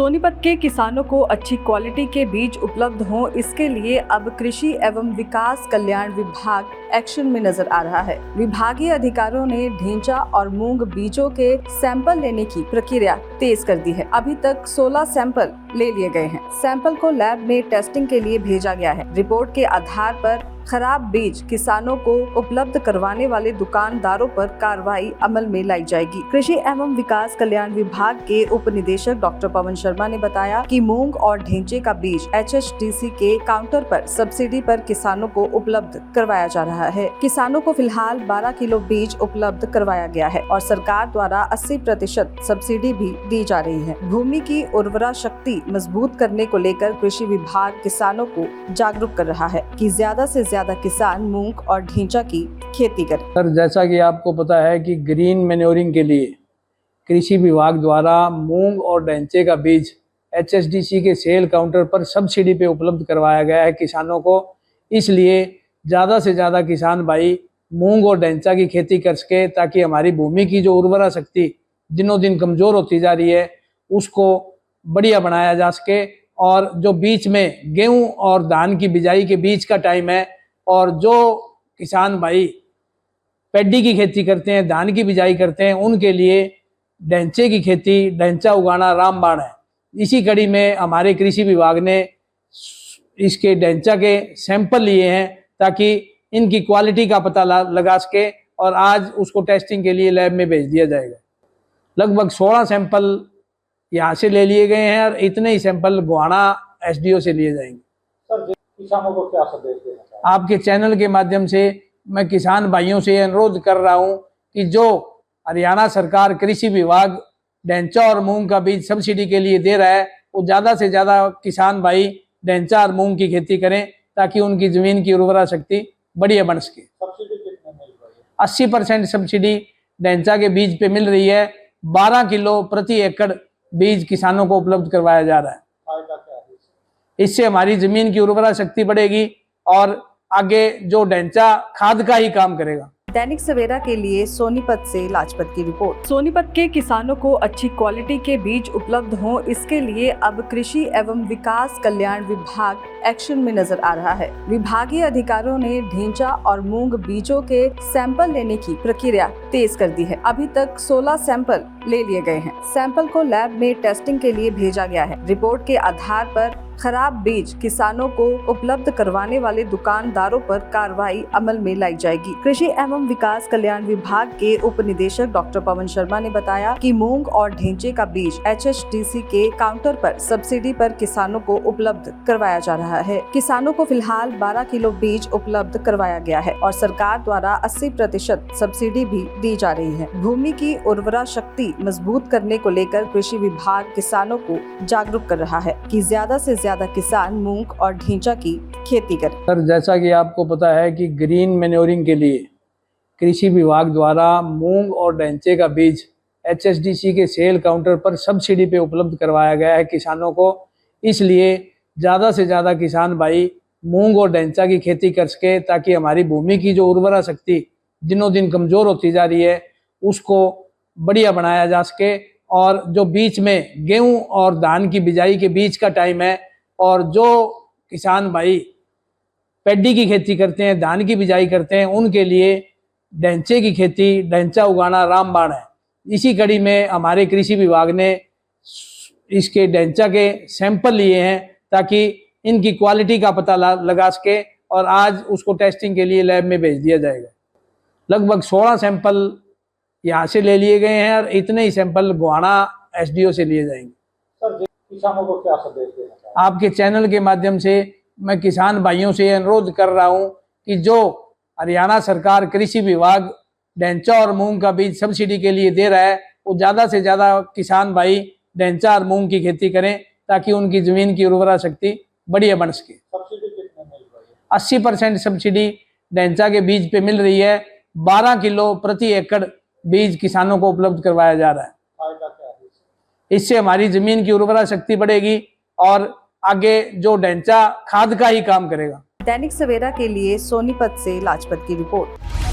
सोनीपत के किसानों को अच्छी क्वालिटी के बीज उपलब्ध हों, इसके लिए अब कृषि एवं विकास कल्याण विभाग एक्शन में नजर आ रहा है। विभागीय अधिकारियों ने ढेंचा और मूंग बीजों के सैंपल लेने की प्रक्रिया तेज कर दी है। अभी तक 16 सैंपल ले लिए गए हैं। सैंपल को लैब में टेस्टिंग के लिए भेजा गया है। रिपोर्ट के आधार पर खराब बीज किसानों को उपलब्ध करवाने वाले दुकानदारों पर कार्रवाई अमल में लाई जाएगी। कृषि एवं विकास कल्याण विभाग के उप निदेशक डॉक्टर पवन शर्मा ने बताया कि मूंग और ढेंचे का बीज HSDC के काउंटर पर सब्सिडी पर किसानों को उपलब्ध करवाया जा रहा है। किसानों को फिलहाल 12 किलो बीज उपलब्ध करवाया गया है और सरकार द्वारा 80% सब्सिडी भी दी जा रही है। भूमि की उर्वरा शक्ति मजबूत करने को लेकर कृषि विभाग किसानों को जागरूक कर रहा है कि ज्यादा से ज्यादा किसान मूंग और ढेंचा की खेती करें। सर, जैसा कि आपको पता है कि ग्रीन मैन्योरिंग के लिए कृषि विभाग द्वारा मूंग और ढेंचे का बीज HSDC के सेल काउंटर पर सब्सिडी पे उपलब्ध करवाया गया है किसानों को। इसलिए ज़्यादा से ज़्यादा किसान भाई मूंग और ढेंचा की खेती कर सके, ताकि हमारी भूमि की जो उर्वरा शक्ति दिनों दिन कमज़ोर होती जा रही है उसको बढ़िया बनाया जा सके। और जो बीच में गेहूं और धान की बिजाई के बीच का टाइम है, और जो किसान भाई पैडी की खेती करते हैं, धान की बिजाई करते हैं, उनके लिए ढेंचे की खेती, ढेंचा उगाना रामबाण है। इसी कड़ी में हमारे कृषि विभाग ने इसके ढेंचा के सैंपल लिए हैं ताकि इनकी क्वालिटी का पता लगा सके, और आज उसको टेस्टिंग के लिए लैब में भेज दिया जाएगा। लगभग 16 सैंपल यहाँ से ले लिए गए हैं और इतने ही सैंपल गोहाना SDO से लिए जाएंगे। सर, किसानों को क्या संदेश देना चाहिए? आपके चैनल के माध्यम से मैं किसान भाइयों से अनुरोध कर रहा हूं कि जो हरियाणा सरकार कृषि विभाग ढेंचा और मूंग का बीज सब्सिडी के लिए दे रहा है, वो ज़्यादा से ज़्यादा किसान भाई ढेंचा और मूंग की खेती करें, ताकि उनकी ज़मीन की उर्वरा शक्ति बढ़िया बन सके। सब्सिडी कितने मिल रही है? 80% सब्सिडी ढेंचा के बीज पे मिल रही है। 12 किलो प्रति एकड़ बीज किसानों को उपलब्ध करवाया जा रहा है। फायदा क्या है? इससे हमारी जमीन की उर्वरा शक्ति बढ़ेगी और आगे जो ढेंचा खाद का ही काम करेगा। दैनिक सवेरा के लिए सोनीपत से लाजपत की रिपोर्ट। सोनीपत के किसानों को अच्छी क्वालिटी के बीज उपलब्ध हों, इसके लिए अब कृषि एवं विकास कल्याण विभाग एक्शन में नजर आ रहा है। विभागीय अधिकारियों ने ढेंचा और मूंग बीजों के सैंपल लेने की प्रक्रिया तेज कर दी है। अभी तक 16 सैंपल ले लिए गए हैं। सैंपल को लैब में टेस्टिंग के लिए भेजा गया है। रिपोर्ट के आधार पर खराब बीज किसानों को उपलब्ध करवाने वाले दुकानदारों पर कार्रवाई अमल में लाई जाएगी। कृषि एवं विकास कल्याण विभाग के उप निदेशक डॉक्टर पवन शर्मा ने बताया कि मूंग और ढेंचे का बीज HSDC के काउंटर पर सब्सिडी पर किसानों को उपलब्ध करवाया जा रहा है। किसानों को फिलहाल 12 किलो बीज उपलब्ध करवाया गया है और सरकार द्वारा 80% सब्सिडी भी दी जा रही है। भूमि की उर्वरा शक्ति मजबूत करने को लेकर कृषि विभाग किसानों को जागरूक कर रहा है कि ज्यादा से ज्यादा किसान मूंग और ढेंचा की खेती करें। सर, जैसा कि आपको पता है कि ग्रीन मैन्योरिंग के लिए कृषि विभाग द्वारा मूंग और ढेंचे का बीज HSDC के सेल काउंटर पर सब्सिडी पे उपलब्ध करवाया गया है किसानों को। इसलिए ज़्यादा से ज़्यादा किसान भाई मूंग और ढेंचा की खेती कर सके, ताकि हमारी भूमि की जो उर्वरा शक्ति दिनों दिन कमज़ोर होती जा रही है उसको बढ़िया बनाया जा सके। और जो बीच में गेहूं और धान की बिजाई के बीच का टाइम है, और जो किसान भाई पैडी की खेती करते हैं, धान की बिजाई करते हैं, उनके लिए ढेंचे की खेती, ढेंचा उगाना रामबाण है। इसी कड़ी में हमारे कृषि विभाग ने इसके ढेंचा के सैंपल लिए हैं ताकि इनकी क्वालिटी का पता लगा सके, और आज उसको टेस्टिंग के लिए लैब में भेज दिया जाएगा। लगभग 16 सैंपल यहाँ से ले लिए गए हैं और इतने ही सैंपल गोहाना SDO से लिए जाएंगे। सर, किसानों को क्या संदेश देना चाहिए? आपके चैनल के माध्यम से मैं किसान भाइयों से अनुरोध कर रहा हूं कि जो हरियाणा सरकार कृषि विभाग ढेंचा और मूंग का बीज सब्सिडी के लिए दे रहा है, वो ज़्यादा से ज़्यादा किसान भाई ढेंचा और मूंग की खेती करें, ताकि उनकी ज़मीन की उर्वरा शक्ति बढ़िया बन सके। सब्सिडी कितने मिल रही है? 80% सब्सिडी ढेंचा के बीज पे मिल रही है। 12 किलो प्रति एकड़ बीज किसानों को उपलब्ध करवाया जा रहा है। फायदा क्या है? इससे हमारी जमीन की उर्वरा शक्ति बढ़ेगी और आगे जो ढेंचा खाद का ही काम करेगा। दैनिक सवेरा के लिए सोनीपत से लाजपत की रिपोर्ट।